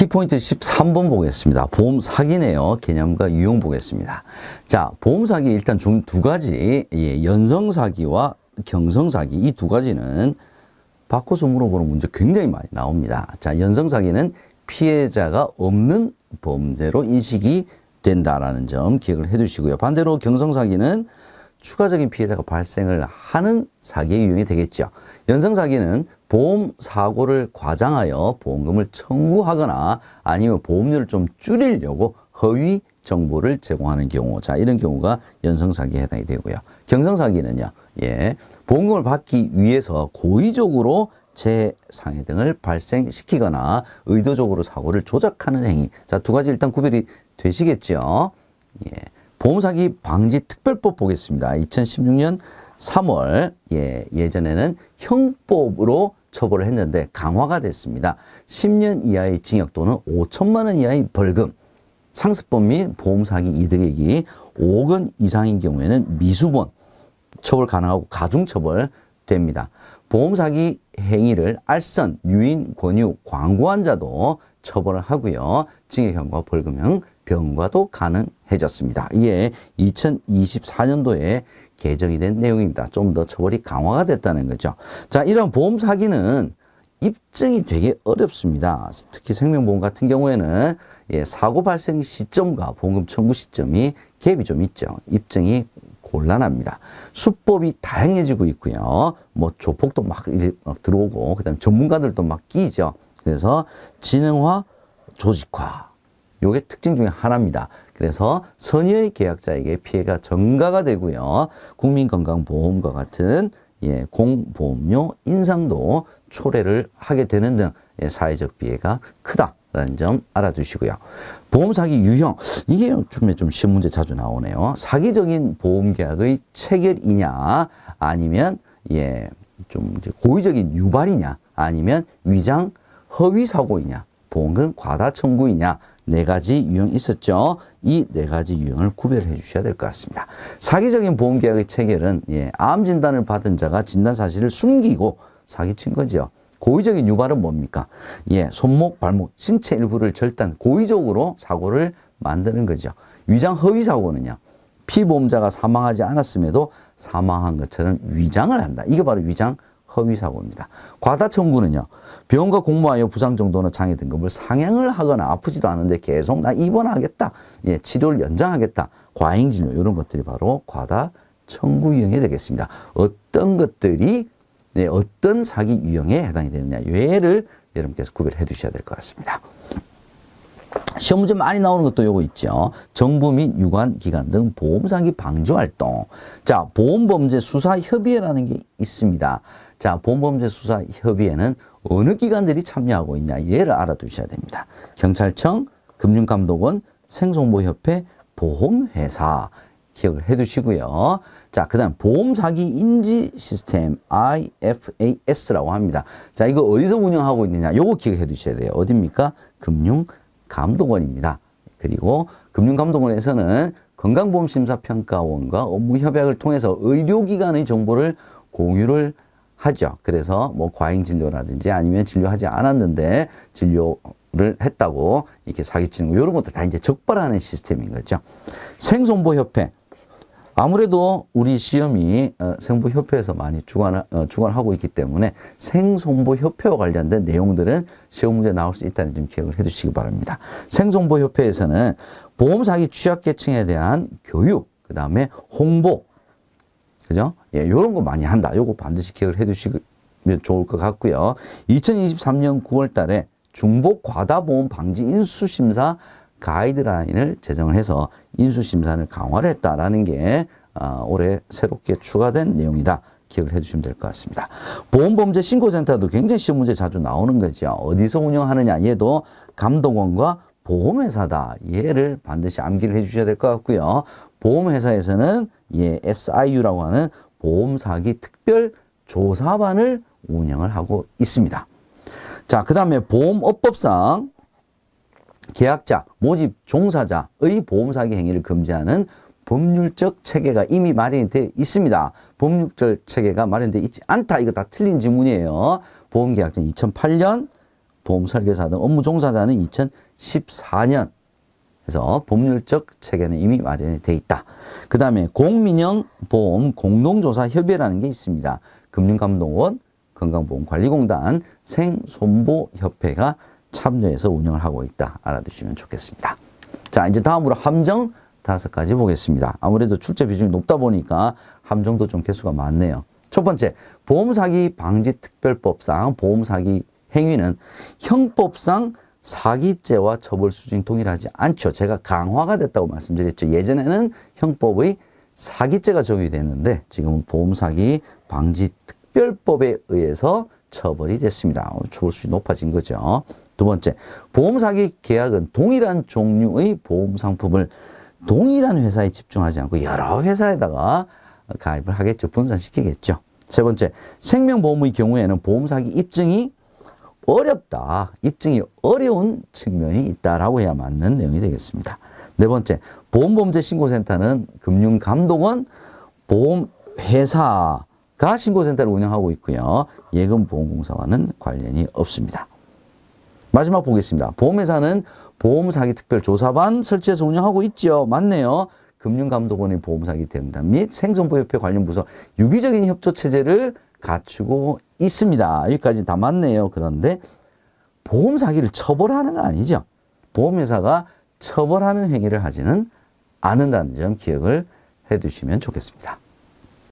키포인트 13번 보겠습니다. 보험 사기네요. 개념과 유형 보겠습니다. 자, 보험 사기 일단 중 두 가지, 연성 사기와 경성 사기, 이 두 가지는 바꿔서 물어보는 문제 굉장히 많이 나옵니다. 자, 연성 사기는 피해자가 없는 범죄로 인식이 된다라는 점 기억을 해 두시고요. 반대로 경성 사기는 추가적인 피해자가 발생을 하는 사기의 유형이 되겠죠. 연성 사기는 보험 사고를 과장하여 보험금을 청구하거나 아니면 보험료를 좀 줄이려고 허위 정보를 제공하는 경우, 자, 이런 경우가 연성 사기에 해당이 되고요. 경성 사기는요, 보험금을 받기 위해서 고의적으로 재상해 등을 발생시키거나 의도적으로 사고를 조작하는 행위. 자, 두 가지 일단 구별이 되시겠죠. 보험사기 방지 특별법 보겠습니다. 2016년 3월, 예전에는 형법으로 처벌을 했는데 강화가 됐습니다. 10년 이하의 징역 또는 5천만 원 이하의 벌금, 상습범 및 보험사기 이득액이 5억 원 이상인 경우에는 미수본 처벌 가능하고 가중처벌 됩니다. 보험사기 행위를 알선, 유인, 권유, 광고한 자도 처벌을 하고요. 징역형과 벌금형, 병과도 가능해졌습니다. 이게 2024년도에 개정이 된 내용입니다. 좀 더 처벌이 강화가 됐다는 거죠. 자, 이런 보험 사기는 입증이 되게 어렵습니다. 특히 생명보험 같은 경우에는 사고 발생 시점과 보험금 청구 시점이 갭이 좀 있죠. 입증이 곤란합니다. 수법이 다양해지고 있고요. 뭐 조폭도 막 이제 막 들어오고, 그다음에 전문가들도 막 끼죠. 그래서 지능화, 조직화. 요게 특징 중에 하나입니다. 그래서 선의의 계약자에게 피해가 전가가 되고요. 국민건강보험과 같은 공보험료 인상도 초래를 하게 되는 등 사회적 피해가 크다라는 점 알아두시고요. 보험사기 유형, 이게 좀 시험 문제 자주 나오네요. 사기적인 보험계약의 체결이냐, 아니면 좀 이제 고의적인 유발이냐, 아니면 위장 허위 사고이냐, 보험금 과다 청구이냐, 네 가지 유형이 있었죠. 이 네 가지 유형을 구별해 주셔야 될 것 같습니다. 사기적인 보험계약의 체결은 암 진단을 받은 자가 진단 사실을 숨기고 사기친 거죠. 고의적인 유발은 뭡니까? 손목, 발목, 신체 일부를 절단, 고의적으로 사고를 만드는 거죠. 위장 허위 사고는요, 피보험자가 사망하지 않았음에도 사망한 것처럼 위장을 한다. 이게 바로 위장 허위 사고입니다. 과다 청구는요, 병원과 공모하여 부상 정도나 장애 등급을 상향을 하거나 아프지도 않은데 계속 나 입원하겠다, 치료를 연장하겠다, 과잉 진료, 이런 것들이 바로 과다 청구 유형이 되겠습니다. 어떤 것들이 어떤 사기 유형에 해당이 되느냐, 얘를 여러분께서 구별해 두셔야 될 것 같습니다. 시험 문제 많이 나오는 것도 요거 있죠. 정부 및 유관기관 등 보험사기 방지활동. 자, 보험범죄수사협의회라는 게 있습니다. 자, 보험범죄수사협의회는 어느 기관들이 참여하고 있냐, 얘를 알아두셔야 됩니다. 경찰청, 금융감독원, 생송보협회, 보험회사 기억을 해 두시고요. 자, 그 다음 보험사기 인지 시스템 IFAS라고 합니다. 자, 이거 어디서 운영하고 있느냐, 요거 기억해 두셔야 돼요. 어딥니까? 금융감독원입니다. 그리고 금융감독원에서는 건강보험심사평가원과 업무협약을 통해서 의료기관의 정보를 공유를 하죠. 그래서 뭐 과잉진료라든지 아니면 진료하지 않았는데 진료를 했다고 이렇게 사기치는 거, 이런 것도 다 이제 적발하는 시스템인 거죠. 생송보협회. 아무래도 우리 시험이 생보협회에서 많이 주관하고 있기 때문에 생송보협회와 관련된 내용들은 시험 문제 나올 수 있다는 점 기억을 해 두시기 바랍니다. 생송보협회에서는 보험사기 취약계층에 대한 교육, 그 다음에 홍보, 그죠? 요런 거 많이 한다. 요거 반드시 기억을 해 두시면 좋을 것 같고요. 2023년 9월 달에 중복 과다보험 방지 인수심사 가이드라인을 제정을 해서 인수심사를 강화를 했다라는 게 올해 새롭게 추가된 내용이다. 기억을 해 주시면 될 것 같습니다. 보험범죄신고센터도 굉장히 시험 문제 자주 나오는 거죠. 어디서 운영하느냐, 얘도 감독원과 보험회사다. 얘를 반드시 암기를 해 주셔야 될 것 같고요. 보험회사에서는 SIU라고 하는 보험사기 특별조사반을 운영을 하고 있습니다. 자, 그 다음에 보험업법상 계약자, 모집 종사자의 보험사기 행위를 금지하는 법률적 체계가 이미 마련이 되어 있습니다. 법률적 체계가 마련되어 있지 않다. 이거 다 틀린 지문이에요. 보험계약전 2008년 보험 설계사 등 업무 종사자는 2014년 그래서 법률적 체계는 이미 마련이 돼 있다. 그 다음에 공민영 보험 공동조사 협의회라는 게 있습니다. 금융감독원, 건강보험관리공단, 생손보협회가 참여해서 운영을 하고 있다. 알아두시면 좋겠습니다. 자, 이제 다음으로 함정 5가지 보겠습니다. 아무래도 출제 비중이 높다 보니까 함정도 좀 개수가 많네요. 첫 번째, 보험사기 방지특별법상 보험사기 행위는 형법상 사기죄와 처벌 수준이 동일하지 않죠. 제가 강화가 됐다고 말씀드렸죠. 예전에는 형법의 사기죄가 적용이 됐는데 지금은 보험사기 방지특별법에 의해서 처벌이 됐습니다. 처벌 수준이 높아진 거죠. 두 번째, 보험사기 계약은 동일한 종류의 보험상품을 동일한 회사에 집중하지 않고 여러 회사에다가 가입을 하겠죠. 분산시키겠죠. 세 번째, 생명보험의 경우에는 보험사기 입증이 어렵다. 입증이 어려운 측면이 있다라고 해야 맞는 내용이 되겠습니다. 네 번째, 보험범죄신고센터는 금융감독원 보험회사가 신고센터를 운영하고 있고요. 예금보험공사와는 관련이 없습니다. 마지막 보겠습니다. 보험회사는 보험사기특별조사반 설치해서 운영하고 있죠. 맞네요. 금융감독원의 보험사기 대응단 및 생손보협회 관련 부서 유기적인 협조체제를 갖추고 있습니다. 여기까지 다 맞네요. 그런데 보험사기를 처벌하는 거 아니죠. 보험회사가 처벌하는 행위를 하지는 않는다는 점 기억을 해 두시면 좋겠습니다.